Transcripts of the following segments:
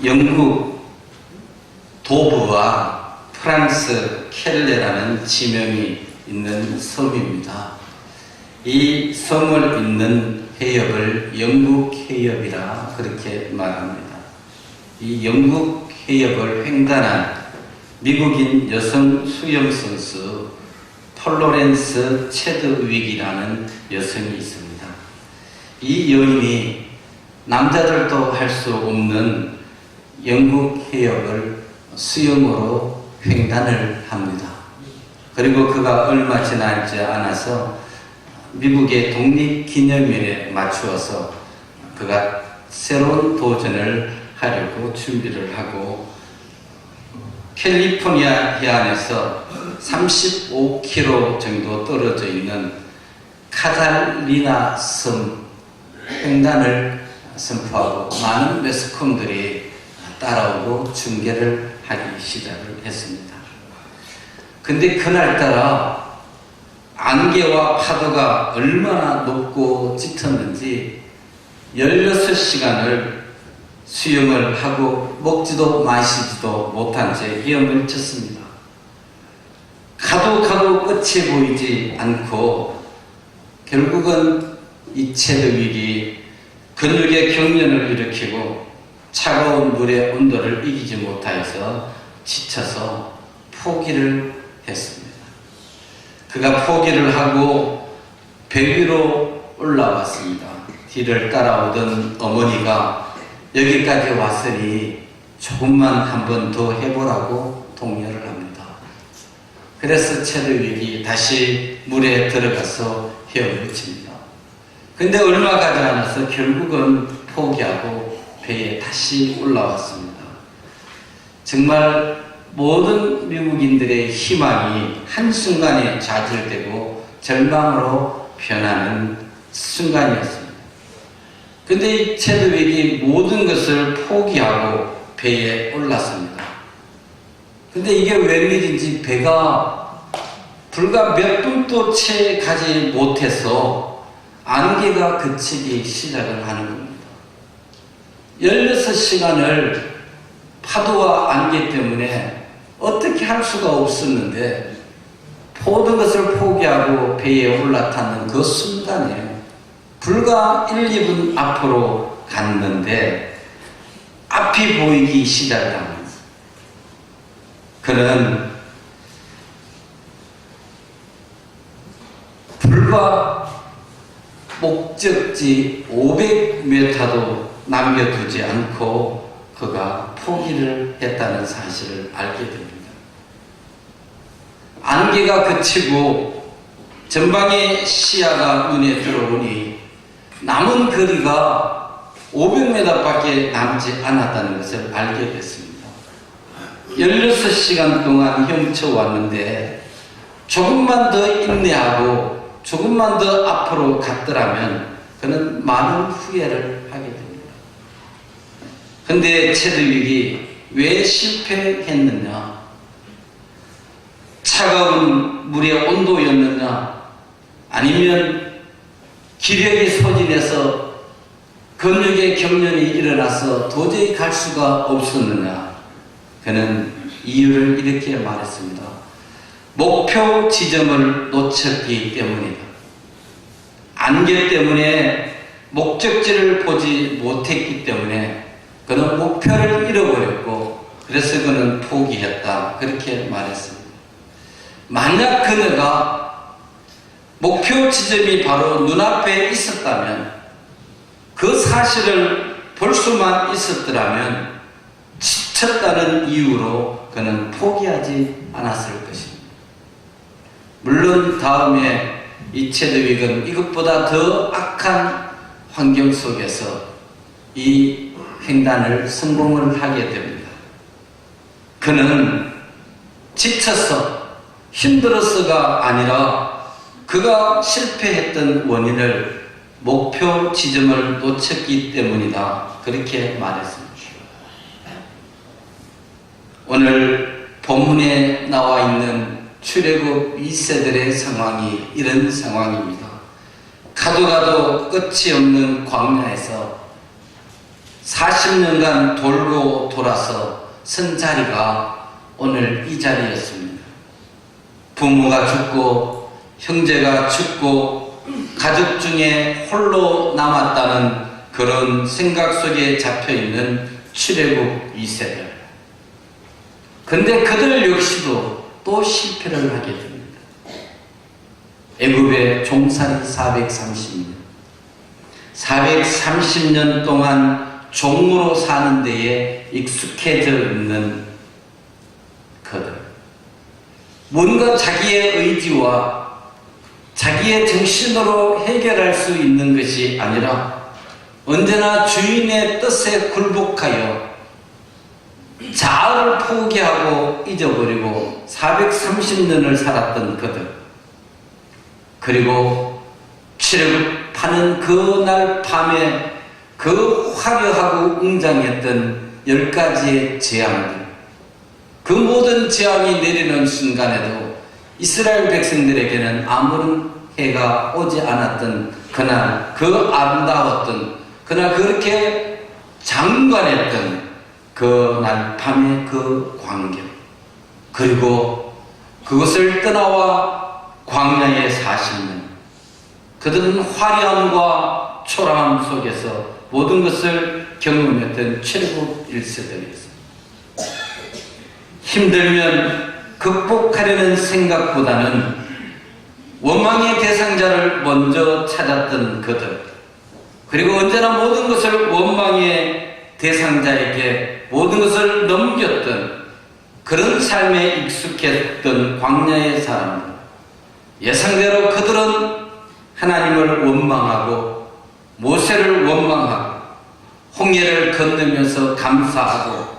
영국 도브와 프랑스 켈레라는 지명이 있는 섬입니다. 이 섬을 잇는 해협을 영국 해협이라 그렇게 말합니다. 이 영국 해협을 횡단한 미국인 여성 수영선수 플로렌스 체드윅이라는 여성이 있습니다. 이 여인이 남자들도 할 수 없는 영국 해협을 수영으로 횡단을 합니다. 그리고 그가 얼마 지나지 않아서 미국의 독립기념일에 맞추어서 그가 새로운 도전을 하려고 준비를 하고 캘리포니아 해안에서 35km 정도 떨어져 있는 카탈리나 섬 횡단을 선포하고 많은 매스컴들이 따라오고 중계를 하기 시작을 했습니다. 근데 그날따라 안개와 파도가 얼마나 높고 짙었는지 16시간을 수영을 하고 먹지도 마시지도 못한 채 헤엄을 쳤습니다. 가도 끝이 보이지 않고 결국은 이 체드윅이 근육의 경련을 일으키고 차가운 물의 온도를 이기지 못하여서 지쳐서 포기를 했습니다. 그가 포기를 하고 배 위로 올라왔습니다. 뒤를 따라오던 어머니가 여기까지 왔으니 조금만 한 번 더 해보라고 독려를 합니다. 그래서 체드윅이 다시 물에 들어가서 헤엄을 칩니다. 근데 얼마 가지 않아서 결국은 포기하고 배에 다시 올라왔습니다. 정말 모든 미국인들의 희망이 한순간에 좌절되고 절망으로 변하는 순간이었습니다. 근데 이 체드윅이 모든 것을 포기하고 배에 올랐습니다. 근데 이게 웬일인지 배가 불과 몇 분도 채 가지 못해서 안개가 그치기 시작을 하는 겁니다. 16시간을 파도와 안개 때문에 어떻게 할 수가 없었는데 모든 것을 포기하고 배에 올라탔는 그 순간에 불과 1, 2분 앞으로 갔는데 앞이 보이기 시작을 합니다. 그는 불과 목적지 500m도 남겨두지 않고 그가 포기를 했다는 사실을 알게 됩니다. 안개가 그치고 전방의 시야가 눈에 들어오니 남은 거리가 500m밖에 남지 않았다는 것을 알게 됐습니다. 16시간 동안 헤엄쳐왔는데 조금만 더 인내하고 조금만 더 앞으로 갔더라면 그는 많은 후회를 하게 됩니다. 근데 체드윅이 왜 실패했느냐? 차가운 물의 온도였느냐? 아니면 기력이 소진해서 근육의 경련이 일어나서 도저히 갈 수가 없었느냐? 그는 이유를 이렇게 말했습니다. 목표 지점을 놓쳤기 때문이다. 안개 때문에 목적지를 보지 못했기 때문에 그는 목표를 잃어버렸고 그래서 그는 포기했다. 그렇게 말했습니다. 만약 그녀가 목표 지점이 바로 눈앞에 있었다면 그 사실을 볼 수만 있었더라면 지쳤다는 이유로 그는 포기하지 않았을 것입니다. 물론 다음에 이 체드윅은 이것보다 더 악한 환경 속에서 이 횡단을 성공을 하게 됩니다. 그는 지쳐서 힘들어서가 아니라 그가 실패했던 원인을 목표 지점을 놓쳤기 때문이다. 그렇게 말했습니다. 오늘 본문에 나와 있는 출애굽 2세들의 상황이 이런 상황입니다. 가도 끝이 없는 광야에서 40년간 돌고 돌아서 선 자리가 오늘 이 자리였습니다. 부모가 죽고 형제가 죽고 가족 중에 홀로 남았다는 그런 생각 속에 잡혀있는 출애굽 2세들. 근데 그들 역시도 또 실패를 하게 됩니다. 애굽의 종살이 430년. 430년 동안 종으로 사는 데에 익숙해져 있는 그들. 뭔가 자기의 의지와 자기의 정신으로 해결할 수 있는 것이 아니라 언제나 주인의 뜻에 굴복하여 자아를 포기하고 잊어버리고 430년을 살았던 그들. 그리고 출애굽하는 그날 밤에 그 화려하고 웅장했던 10가지의 재앙들, 그 모든 재앙이 내리는 순간에도 이스라엘 백성들에게는 아무런 해가 오지 않았던 그날, 그 아름다웠던 그날, 그렇게 장관했던 그날 밤의 그 광경, 그리고 그것을 떠나와 광야의 40년, 그들은 화려함과 초라함 속에서 모든 것을 경험했던 출애굽 1세들이었습니다. 힘들면 극복하려는 생각보다는 원망의 대상자를 먼저 찾았던 그들, 그리고 언제나 모든 것을 원망의 대상자에게 모든 것을 넘겼던 그런 삶에 익숙했던 광야의 사람들. 예상대로 그들은 하나님을 원망하고 모세를 원망하고 홍해를 건너면서 감사하고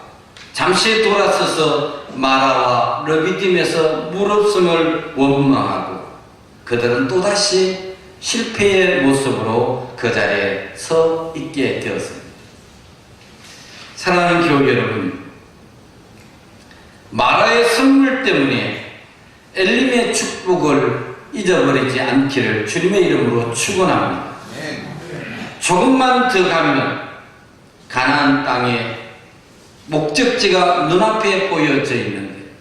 잠시 돌아서서 마라와 르비딤에서 무릎섬을 원망하고 그들은 또다시 실패의 모습으로 그 자리에 서 있게 되었습니다. 사랑하는 교회 여러분, 마라의 선물 때문에 엘림의 축복을 잊어버리지 않기를 주님의 이름으로 축원합니다. 조금만 더 가면 가나안 땅에 목적지가 눈앞에 보여져 있는데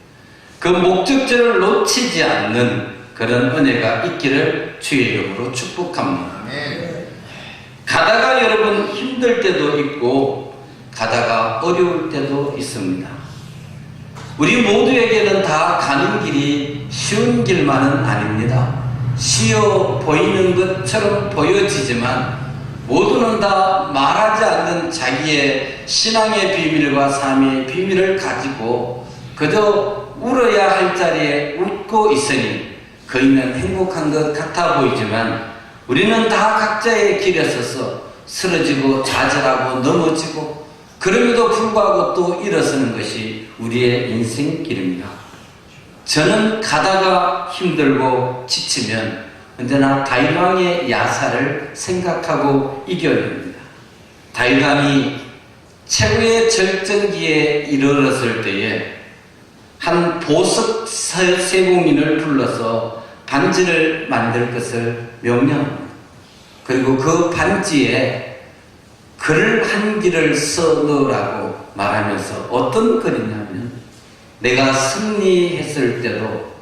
그 목적지를 놓치지 않는 그런 은혜가 있기를 주의 이름으로 축복합니다. 가다가 여러분 힘들 때도 있고 가다가 어려울 때도 있습니다. 우리 모두에게는 다 가는 길이 쉬운 길만은 아닙니다. 쉬워 보이는 것처럼 보여지지만 모두는 다 말하지 않는 자기의 신앙의 비밀과 삶의 비밀을 가지고 그저 울어야 할 자리에 웃고 있으니 그이는 행복한 것 같아 보이지만 우리는 다 각자의 길에 서서 쓰러지고 좌절하고 넘어지고 그럼에도 불구하고 또 일어서는 것이 우리의 인생길입니다. 저는 가다가 힘들고 지치면 언제나 다윗 왕의 야사를 생각하고 이겨야 됩니다. 다윗 왕이 최고의 절정기에 이르렀을 때에 한 보석 세공인을 불러서 반지를 만들 것을 명령합니다. 그리고 그 반지에 글 한 길을 써 넣으라고 말하면서 어떤 글이냐면 내가 승리했을 때도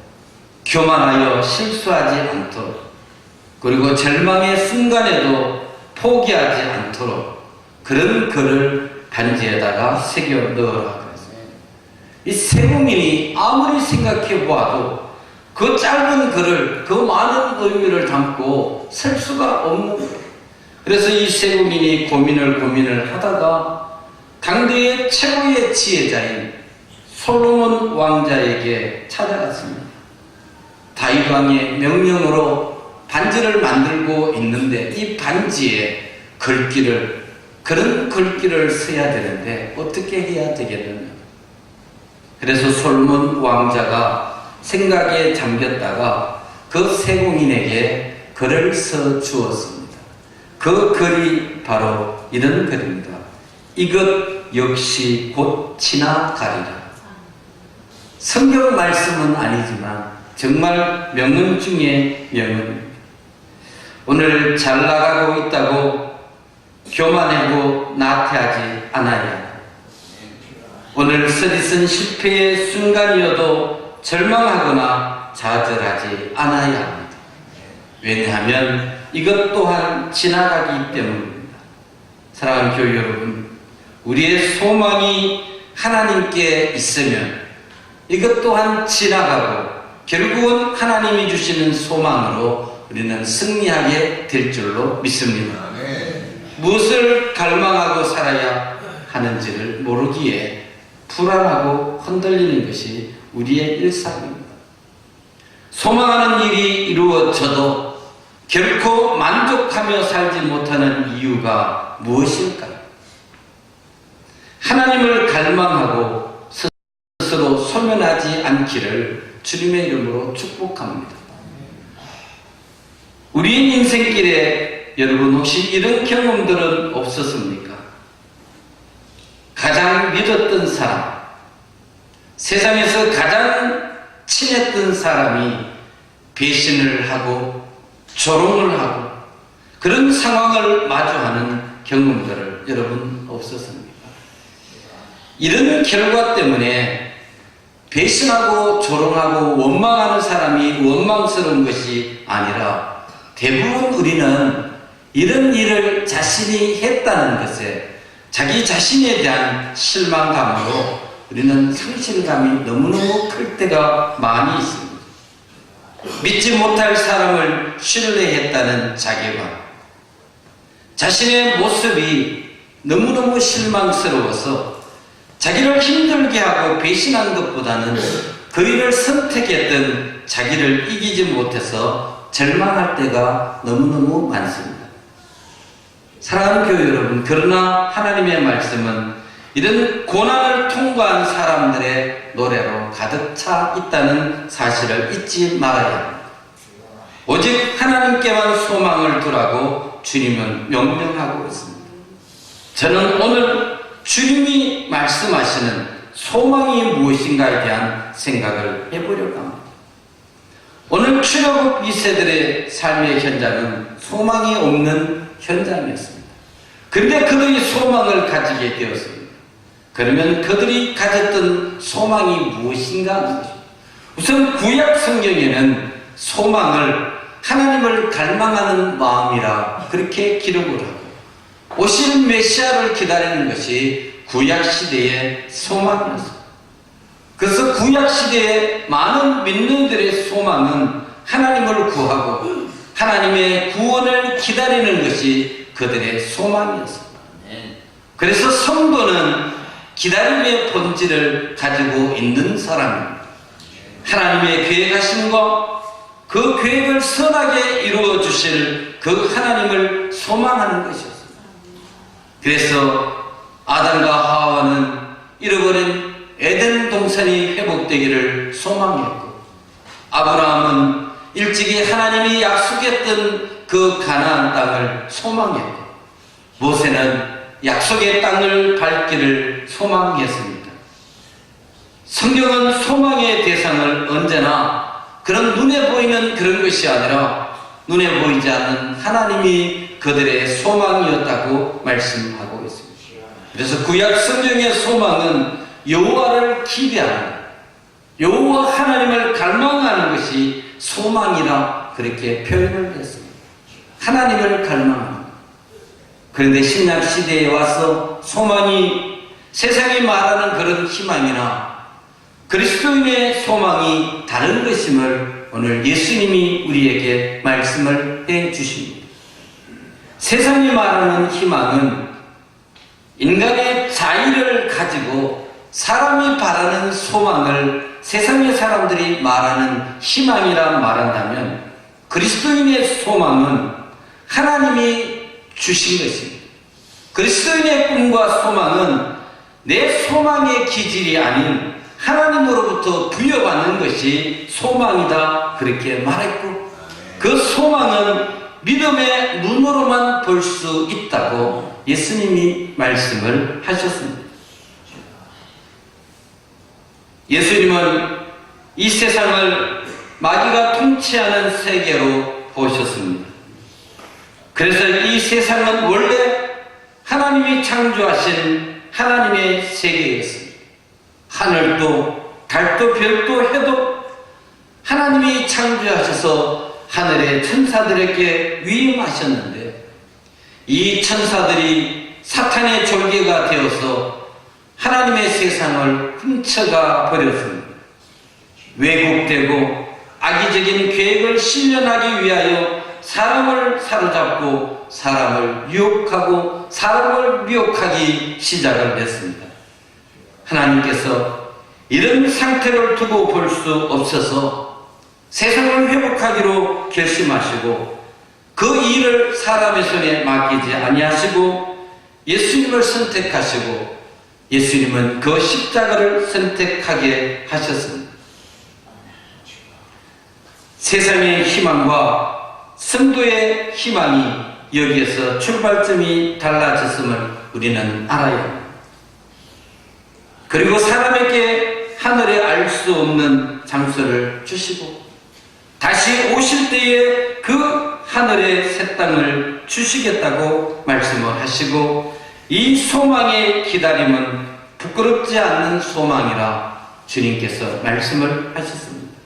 교만하여 실수하지 않도록 그리고 절망의 순간에도 포기하지 않도록 그런 글을 반지에다가 새겨 넣으라고 했어요. 이 세공인이 아무리 생각해 보아도 그 짧은 글을 그 많은 의미를 담고 쓸 수가 없는 거예요. 그래서 이 세공인이 고민을 하다가 당대의 최고의 지혜자인 솔로몬 왕자에게 찾아갔습니다. 다윗 왕의 명령으로 반지를 만들고 있는데 이 반지에 그런 글귀를 써야 되는데 어떻게 해야 되겠느냐. 그래서 솔로몬 왕자가 생각에 잠겼다가 그 세공인에게 글을 써 주었습니다. 그 글이 바로 이런 글입니다. 이것 역시 곧 지나가리라. 성경 말씀은 아니지만 정말 명언 중에 명언입니다. 오늘 잘 나가고 있다고 교만하고 나태하지 않아야 합니다. 오늘 서디슨 실패의 순간이어도 절망하거나 좌절하지 않아야 합니다. 왜냐하면 이것 또한 지나가기 때문입니다. 사랑하는 교회 여러분, 우리의 소망이 하나님께 있으면 이것 또한 지나가고 결국은 하나님이 주시는 소망으로 우리는 승리하게 될 줄로 믿습니다. 무엇을 갈망하고 살아야 하는지를 모르기에 불안하고 흔들리는 것이 우리의 일상입니다. 소망하는 일이 이루어져도 결코 만족하며 살지 못하는 이유가 무엇일까요? 하나님을 갈망하고 스스로 소멸하지 않기를 주님의 이름으로 축복합니다. 우리의 인생길에 여러분 혹시 이런 경험들은 없었습니까? 가장 믿었던 사람, 세상에서 가장 친했던 사람이 배신을 하고 조롱을 하고 그런 상황을 마주하는 경험들을 여러분 없었습니까? 이런 결과 때문에 배신하고 조롱하고 원망하는 사람이 원망스러운 것이 아니라 대부분 우리는 이런 일을 자신이 했다는 것에 자기 자신에 대한 실망감으로 우리는 상실감이 너무너무 클 때가 많이 있습니다. 믿지 못할 사람을 신뢰했다는 자괴감, 자신의 모습이 너무너무 실망스러워서 자기를 힘들게 하고 배신한 것보다는 그 일을 선택했던 자기를 이기지 못해서 절망할 때가 너무너무 많습니다. 사랑하는 교회 여러분, 그러나 하나님의 말씀은 이런 고난을 통과한 사람들의 노래로 가득 차 있다는 사실을 잊지 말아야 합니다. 오직 하나님께만 소망을 두라고 주님은 명령하고 있습니다. 저는 오늘 주님이 말씀하시는 소망이 무엇인가에 대한 생각을 해보려고 합니다. 오늘 출애굽 2세들의 삶의 현장은 소망이 없는 현장이었습니다. 그런데 그들이 소망을 가지게 되었습니다. 그러면 그들이 가졌던 소망이 무엇인가 하는 것입니다. 우선 구약 성경에는 소망을 하나님을 갈망하는 마음이라 그렇게 기록을 하고 오실 메시아를 기다리는 것이 구약시대의 소망이었습니다. 그래서 구약시대의 많은 민중들의 소망은 하나님을 구하고 하나님의 구원을 기다리는 것이 그들의 소망이었습니다. 그래서 성도는 기다림의 본질을 가지고 있는 사람입니다. 하나님의 계획하심과 그 계획을 선하게 이루어 주실 그 하나님을 소망하는 것이었습니다. 그래서 아담과 하와는 잃어버린 에덴 동산이 회복되기를 소망했고, 아브라함은 일찍이 하나님이 약속했던 그 가나안 땅을 소망했고, 모세는 약속의 땅을 밟기를 소망했습니다. 성경은 소망의 대상을 언제나 그런 눈에 보이는 그런 것이 아니라 눈에 보이지 않는 하나님이 그들의 소망이었다고 말씀하고 있습니다. 그래서 구약 성경의 소망은 여호와를 기대하는, 여호와 하나님을 갈망하는 것이 소망이라 그렇게 표현을 했습니다. 하나님을 갈망하는. 그런데 신약 시대에 와서 소망이 세상이 말하는 그런 희망이나 그리스도인의 소망이 다른 것임을 오늘 예수님이 우리에게 말씀을 해 주십니다. 세상이 말하는 희망은 인간의 자의를 가지고 사람이 바라는 소망을 세상의 사람들이 말하는 희망이라 말한다면, 그리스도인의 소망은 하나님이 주신 것입니다. 그리스도인의 꿈과 소망은 내 소망의 기질이 아닌 하나님으로부터 부여받는 것이 소망이다 그렇게 말했고, 그 소망은 믿음의 눈으로만 볼 수 있다고 예수님이 말씀을 하셨습니다. 예수님은 이 세상을 마귀가 통치하는 세계로 보셨습니다. 그래서 이 세상은 원래 하나님이 창조하신 하나님의 세계였습니다. 하늘도 달도 별도 해도 하나님이 창조하셔서 하늘의 천사들에게 위임하셨는데, 이 천사들이 사탄의 졸개가 되어서 하나님의 세상을 훔쳐가 버렸습니다. 왜곡되고 악의적인 계획을 실현하기 위하여 사람을 사로잡고 사람을 유혹하고 사람을 미혹하기 시작을 했습니다. 하나님께서 이런 상태를 두고 볼 수 없어서 세상을 회복하기로 결심하시고 그 일을 사람의 손에 맡기지 아니하시고 예수님을 선택하시고 예수님은 그 십자가를 선택하게 하셨습니다. 세상의 희망과 성도의 희망이 여기에서 출발점이 달라졌음을 우리는 알아야 합니다. 그리고 사람에게 하늘에 알 수 없는 장소를 주시고 다시 오실 때에 그 하늘의 새 땅을 주시겠다고 말씀을 하시고, 이 소망의 기다림은 부끄럽지 않는 소망이라 주님께서 말씀을 하셨습니다.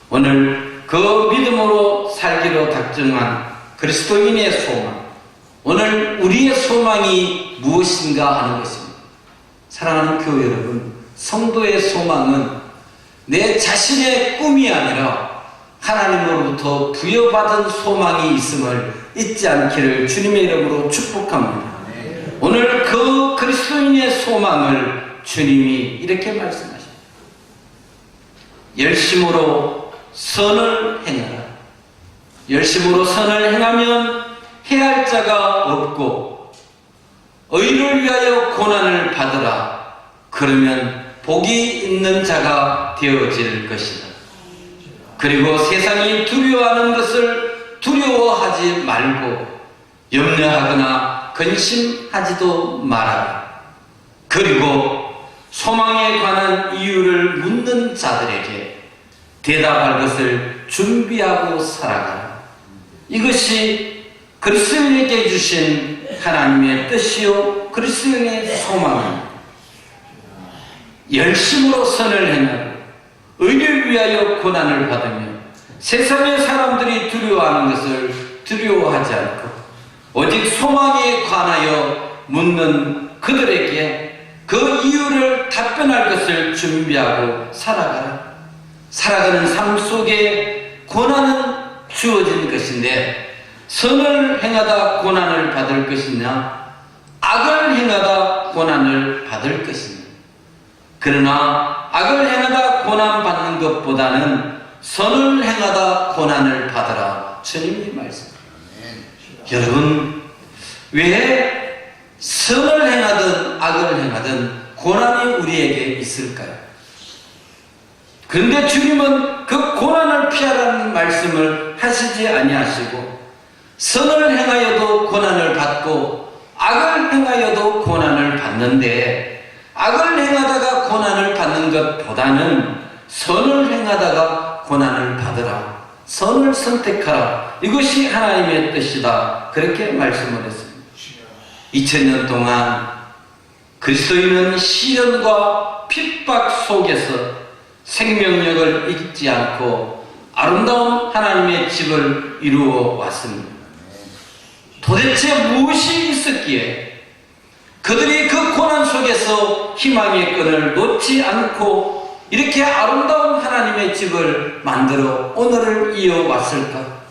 오늘 그 믿음으로 살기로 작정한 그리스도인의 소망, 오늘 우리의 소망이 무엇인가 하는 것입니다. 사랑하는 교회 여러분, 성도의 소망은 내 자신의 꿈이 아니라 하나님으로부터 부여받은 소망이 있음을 잊지 않기를 주님의 이름으로 축복합니다. 오늘 그 그리스도인의 소망을 주님이 이렇게 말씀하십니다. 열심으로 선을 행하라. 열심으로 선을 행하면 해할 자가 없고 의를 위하여 고난을 받으라. 그러면 복이 있는 자가 되어질 것이다. 그리고 세상이 두려워하는 것을 두려워하지 말고 염려하거나 근심하지도 말아라. 그리고 소망에 관한 이유를 묻는 자들에게 대답할 것을 준비하고 살아가라. 이것이 그리스도인에게 주신 하나님의 뜻이요 그리스도인의 소망입니다. 열심으로 선을 행하고 의를 위하여 고난을 받으며 세상의 사람들이 두려워하는 것을 두려워하지 않고 오직 소망에 관하여 묻는 그들에게 그 이유를 답변할 것을 준비하고 살아가라. 살아가는 삶 속에 고난은 주어진 것인데, 선을 행하다 고난을 받을 것이냐, 악을 행하다 고난을 받을 것이냐. 그러나 악을 행하다 고난받는 것보다는 선을 행하다 고난을 받으라. 주님이 말씀합니다. 여러분, 왜 선을 행하든 악을 행하든 고난이 우리에게 있을까요? 그런데 주님은 그 고난을 피하라는 말씀을 하시지 아니하시고, 선을 행하여도 고난을 받고 악을 행하여도 고난을 받는데, 악을 행하다가 고난을 받는 것보다는 선을 행하다가 고난을 받으라. 선을 선택하라. 이것이 하나님의 뜻이다. 그렇게 말씀을 했습니다. 2000년 동안 그리스도인은 시련과 핍박 속에서 생명력을 잊지 않고 아름다운 하나님의 집을 이루어 왔습니다. 도대체 무엇이 있었기에 그들이 그 고난 속에서 희망의 끈을 놓지 않고 이렇게 아름다운 하나님의 집을 만들어 오늘을 이어왔을까?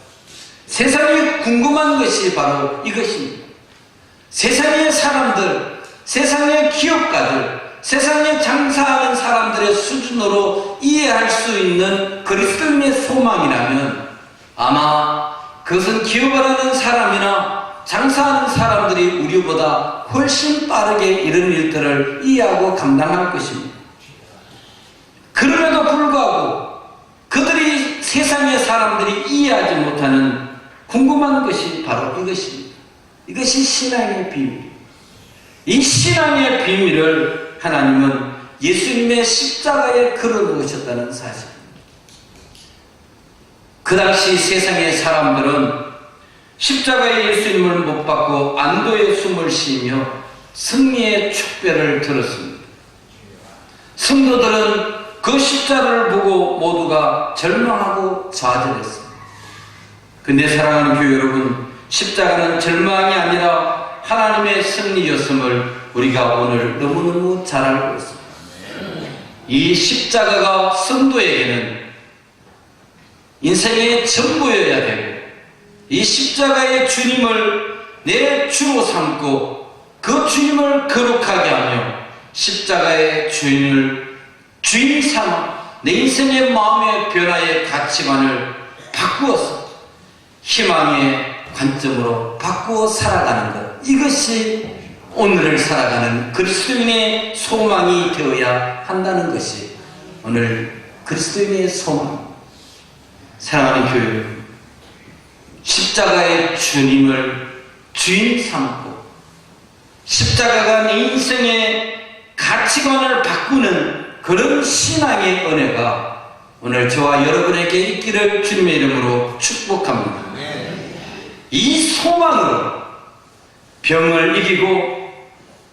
세상이 궁금한 것이 바로 이것입니다. 세상의 사람들, 세상의 기업가들, 세상에 장사하는 사람들의 수준으로 이해할 수 있는 그리스도인의 소망이라면 아마 그것은 기업을 하는 사람이나 장사하는 사람들이 우리보다 훨씬 빠르게 이런 일들을 이해하고 감당할 것입니다. 그럼에도 불구하고 그들이 세상의 사람들이 이해하지 못하는 궁금한 것이 바로 이것입니다. 이것이 신앙의 비밀. 이 신앙의 비밀을 하나님은 예수님의 십자가에 걸어놓으셨다는 사실입니다. 그 당시 세상의 사람들은 십자가의 예수님을 못 받고 안도의 숨을 쉬며 승리의 축배를 들었습니다. 성도들은 그 십자가를 보고 모두가 절망하고 좌절했습니다. 근데 사랑하는 교회 여러분, 십자가는 절망이 아니라 하나님의 승리였음을 우리가 오늘 너무너무 잘 알고 있습니다. 이 십자가가 성도에게는 인생의 전부여야 되고, 이 십자가의 주님을 내 주로 삼고 그 주님을 거룩하게 하며 십자가의 주인을 주인 삼아 내 인생의 마음의 변화의 가치관을 바꾸어서 희망의 관점으로 바꾸어 살아가는 것, 이것이 오늘을 살아가는 그리스도인의 소망이 되어야 한다는 것이 오늘 그리스도인의 소망. 사랑하는 교회 여러분, 십자가의 주님을 주인 삼고 십자가가 내 인생의 가치관을 바꾸는 그런 신앙의 은혜가 오늘 저와 여러분에게 있기를 주님의 이름으로 축복합니다. 이 소망으로 병을 이기고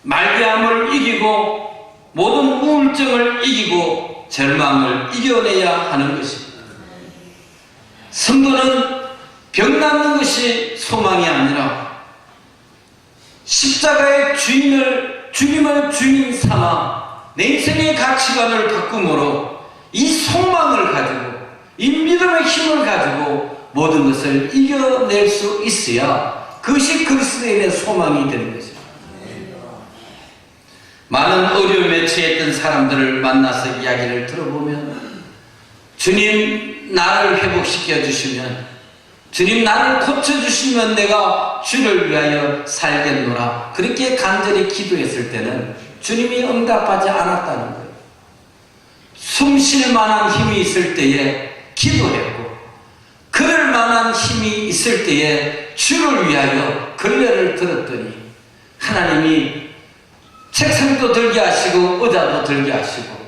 말기암을 이기고 모든 우울증을 이기고 절망을 이겨내야 하는 것입니다. 성도는 병 낫는 것이 소망이 아니라 십자가의 주님을 주인 삼아 내 인생의 가치관을 바꿈으로 이 소망을 가지고 이 믿음의 힘을 가지고 모든 것을 이겨낼 수 있어야 그것이 그리스도인의 소망이 되는 것입니다. 많은 어려움에 처했던 사람들을 만나서 이야기를 들어보면 주님 나를 회복시켜 주시면, 주님 나를 고쳐주시면 내가 주를 위하여 살겠노라, 그렇게 간절히 기도했을 때는 주님이 응답하지 않았다는 거예요. 숨 쉴 만한 힘이 있을 때에 기도했고 그럴 만한 힘이 있을 때에 주를 위하여 걸레를 들었더니 하나님이 책상도 들게 하시고 의자도 들게 하시고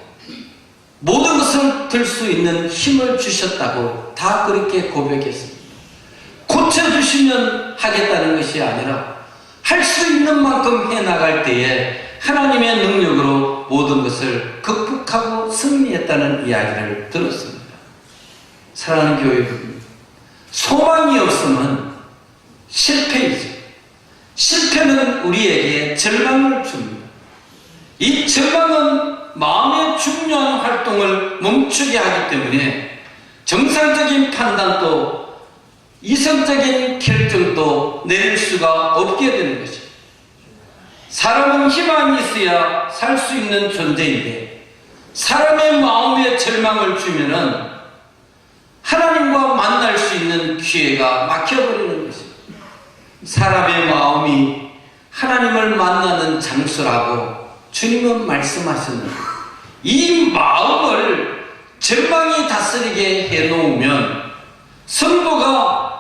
모든 것을 들 수 있는 힘을 주셨다고 다 그렇게 고백했습니다. 고쳐주시면 하겠다는 것이 아니라 할 수 있는 만큼 해나갈 때에 하나님의 능력으로 모든 것을 극복하고 승리했다는 이야기를 들었습니다. 사랑하는 교회 여러분, 소망이 없으면 실패이죠. 실패는 우리에게 절망을 줍니다. 이 절망은 마음의 중요한 활동을 멈추게 하기 때문에 정상적인 판단도 이성적인 결정도 내릴 수가 없게 되는 것입니다. 사람은 희망이 있어야 살 수 있는 존재인데 사람의 마음에 절망을 주면은 하나님과 만날 수 있는 기회가 막혀버리는 것입니다. 사람의 마음이 하나님을 만나는 장소라고 주님은 말씀하셨는데 이 마음을 절망이 다스리게 해놓으면 성도가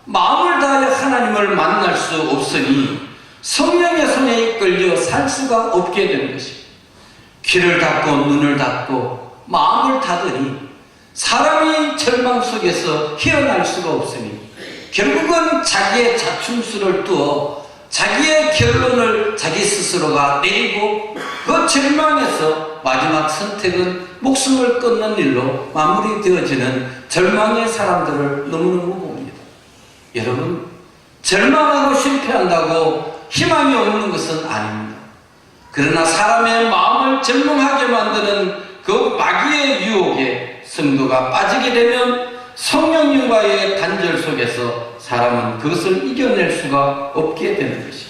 마음을 다하여 하나님을 만날 수 없으니 성령의 손에 이끌려 살 수가 없게 되는 것입니다. 귀를 닫고 눈을 닫고 마음을 닫으니 사람이 절망 속에서 헤어날 수가 없으니 결국은 자기의 자충수를 두어 자기의 결론을 자기 스스로가 내리고 그 절망에서 마지막 선택은 목숨을 끊는 일로 마무리되어지는 절망의 사람들을 너무너무 봅니다. 여러분, 절망하고 실패한다고 희망이 없는 것은 아닙니다. 그러나 사람의 마음을 절망하게 만드는 그 마귀의 유혹에 성도가 빠지게 되면 성령님과의 단절 속에서 사람은 그것을 이겨낼 수가 없게 되는 것이죠.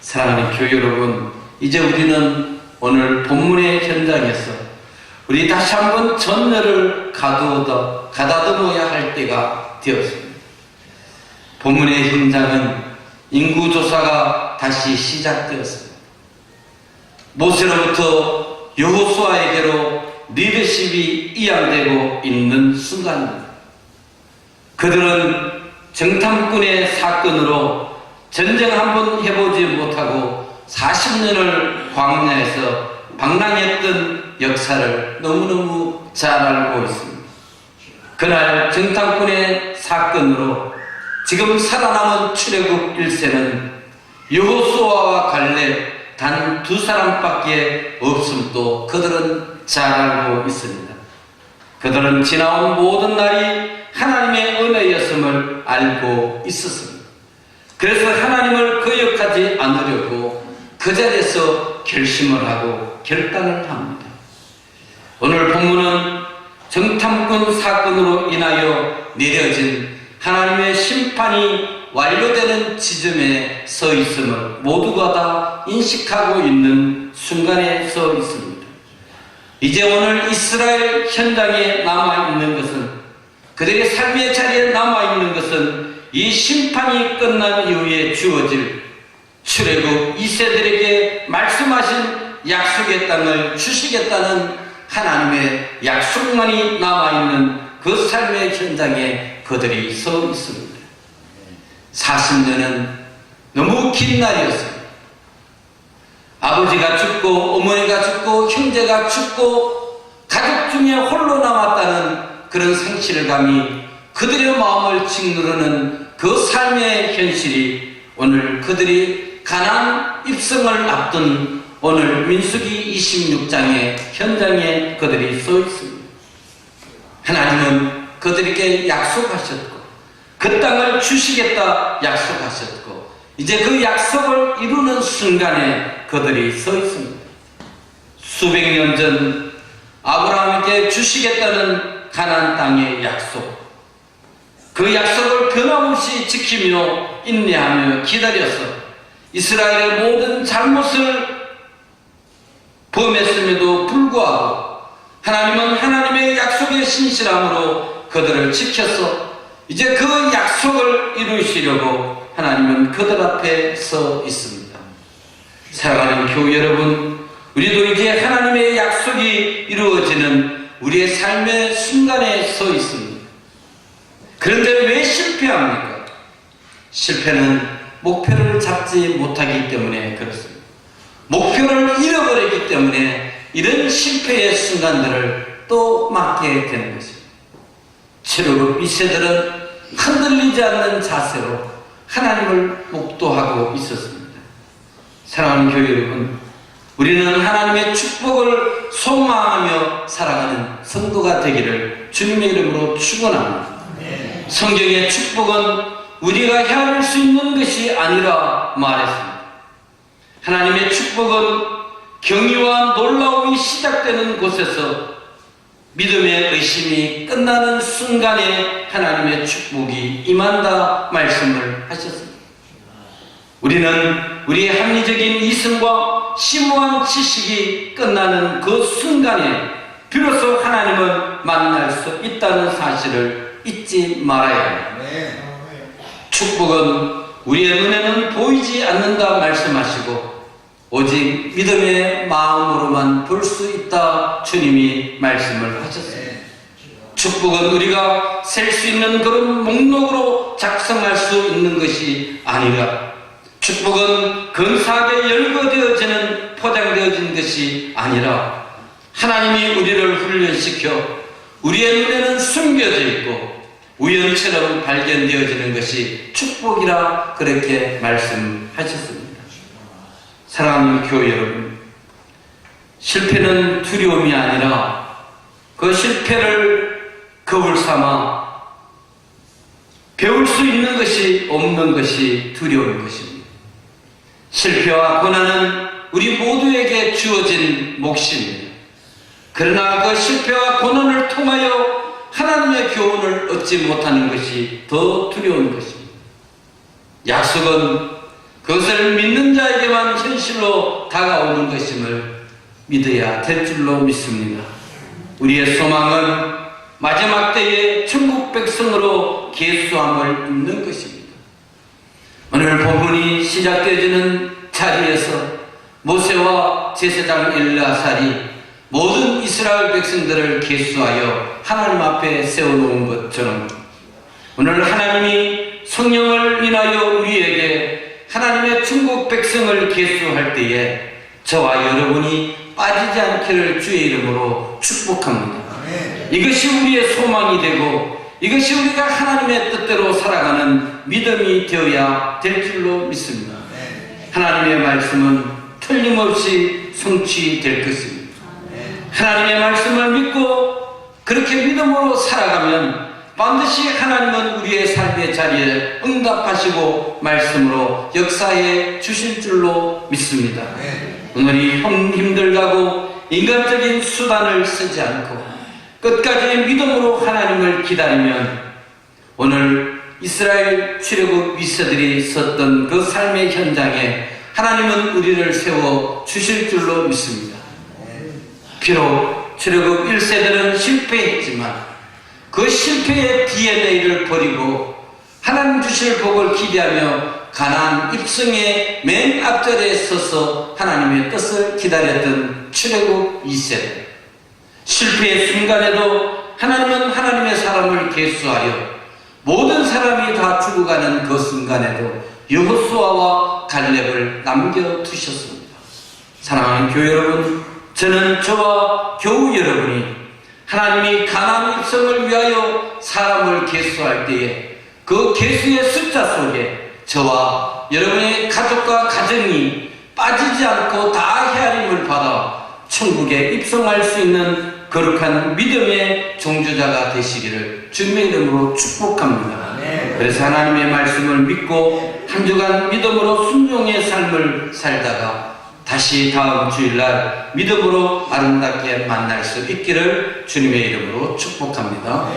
사랑하는 교회 여러분, 이제 우리는 오늘 본문의 현장에서 우리 다시 한번 전열을 가다듬어야 할 때가 되었습니다. 본문의 현장은 인구조사가 다시 시작되었습니다. 모세로부터 여호수아에게로 리더십이 이양되고 있는 순간입니다. 그들은 정탐꾼의 사건으로 전쟁 한번 해보지 못하고 40년을 광야에서 방랑했던 역사를 너무너무 잘 알고 있습니다. 그날 정탐꾼의 사건으로 지금 살아남은 출애굽 1세는 여호수아와 갈렙 단 2사람밖에 없음도 그들은 잘 알고 있습니다. 그들은 지나온 모든 날이 하나님의 은혜였음을 알고 있었습니다. 그래서 하나님을 거역하지 않으려고 그 자리에서 결심을 하고 결단을 합니다. 오늘 본문은 정탐꾼 사건으로 인하여 내려진 하나님의 심판이 완료되는 지점에 서 있음을 모두가 다 인식하고 있는 순간에 서 있습니다. 이제 오늘 이스라엘 현장에 남아있는 것은, 그들의 삶의 자리에 남아있는 것은 이 심판이 끝난 이후에 주어질 출애굽 2세들에게 말씀하신 약속의 땅을 주시겠다는 하나님의 약속만이 남아있는 그 삶의 현장에 그들이 서 있습니다. 40년은 너무 긴 날이었습니다. 아버지가 죽고 어머니가 죽고 형제가 죽고 가족 중에 홀로 남았다는 그런 상실감이 그들의 마음을 짓누르는 그 삶의 현실이 오늘 그들이 가나안 입성을 앞둔 오늘 민수기 26장의 현장에 그들이 서 있습니다. 하나님은 그들에게 약속하셨고 그 땅을 주시겠다 약속하셨고 이제 그 약속을 이루는 순간에 그들이 서 있습니다. 수백 년 전 아브라함에게 주시겠다는 가나안 땅의 약속, 그 약속을 변함없이 지키며 인내하며 기다려서 이스라엘의 모든 잘못을 범했음에도 불구하고 하나님은 하나님의 약속의 신실함으로 그들을 지켜서 이제 그 약속을 이루시려고 하나님은 그들 앞에 서 있습니다. 사랑하는 교회 여러분, 우리도 이제 하나님의 약속이 이루어지는 우리의 삶의 순간에 서 있습니다. 그런데 왜 실패합니까? 실패는 목표를 잡지 못하기 때문에 그렇습니다. 목표를 잃어버리기 때문에 이런 실패의 순간들을 또 맞게 되는 것입니다. 출애굽 2세들은 흔들리지 않는 자세로 하나님을 목도하고 있었습니다. 사랑하는 교회 여러분, 우리는 하나님의 축복을 소망하며 살아가는 성도가 되기를 주님의 이름으로 축원합니다. 성경의 축복은 우리가 헤아릴 수 있는 것이 아니라 말했습니다. 하나님의 축복은 경의와 놀라움이 시작되는 곳에서 믿음의 의심이 끝나는 순간에 하나님의 축복이 임한다 말씀을 하셨습니다. 우리는 우리의 합리적인 이성과 심오한 지식이 끝나는 그 순간에 비로소 하나님을 만날 수 있다는 사실을 잊지 말아야 합니다. 축복은 우리의 눈에는 보이지 않는다 말씀하시고 오직 믿음의 마음으로만 볼 수 있다 주님이 말씀을 하셨습니다. 축복은 우리가 셀 수 있는 그런 목록으로 작성할 수 있는 것이 아니라 축복은 근사하게 열거되어지는 포장되어진 것이 아니라 하나님이 우리를 훈련시켜 우리의 눈에는 숨겨져 있고 우연처럼 발견되어지는 것이 축복이라 그렇게 말씀하셨습니다. 사랑하는 교회 여러분, 실패는 두려움이 아니라 그 실패를 겁을 삼아 배울 수 있는 것이 없는 것이 두려운 것입니다. 실패와 고난은 우리 모두에게 주어진 몫입니다. 그러나 그 실패와 고난을 통하여 하나님의 교훈을 얻지 못하는 것이 더 두려운 것입니다. 약속은 그것을 믿는 자에게만 현실로 다가오는 것임을 믿어야 될 줄로 믿습니다. 우리의 소망은 마지막 때에 천국 백성으로 계수함을 입는 것입니다. 오늘 본문이 시작되어지는 자리에서 모세와 제사장 엘르아살이 모든 이스라엘 백성들을 계수하여 하나님 앞에 세워놓은 것처럼 오늘 하나님이 성령을 인하여 우리에게 하나님의 천국 백성을 계수할 때에 저와 여러분이 빠지지 않기를 주의 이름으로 축복합니다. 이것이 우리의 소망이 되고 이것이 우리가 하나님의 뜻대로 살아가는 믿음이 되어야 될 줄로 믿습니다. 하나님의 말씀은 틀림없이 성취될 것입니다. 하나님의 말씀을 믿고 그렇게 믿음으로 살아가면 반드시 하나님은 우리의 삶의 자리에 응답하시고 말씀으로 역사해 주실 줄로 믿습니다. 오늘이 힘들다고 인간적인 수단을 쓰지 않고 끝까지 믿음으로 하나님을 기다리면 오늘 이스라엘 출애굽 위세들이 섰던 그 삶의 현장에 하나님은 우리를 세워 주실 줄로 믿습니다. 비록 출애굽 1세들은 실패했지만 그 실패의 DNA를 버리고 하나님 주실 복을 기대하며 가나안 입성의 맨 앞자리에 서서 하나님의 뜻을 기다렸던 출애굽 2세들, 실패의 순간에도 하나님은 하나님의 사람을 계수하여 모든 사람이 다 죽어가는 그 순간에도 여호수아와 갈렙을 남겨두셨습니다. 사랑하는 교회 여러분, 저는 저와 교우 여러분이 하나님이 가나안 입성을 위하여 사람을 계수할 때에 그 계수의 숫자 속에 저와 여러분의 가족과 가정이 빠지지 않고 다 헤아림을 받아 천국에 입성할 수 있는 거룩한 믿음의 종주자가 되시기를 주님의 이름으로 축복합니다. 그래서 하나님의 말씀을 믿고 한 주간 믿음으로 순종의 삶을 살다가 다시 다음 주일날 믿음으로 아름답게 만날 수 있기를 주님의 이름으로 축복합니다.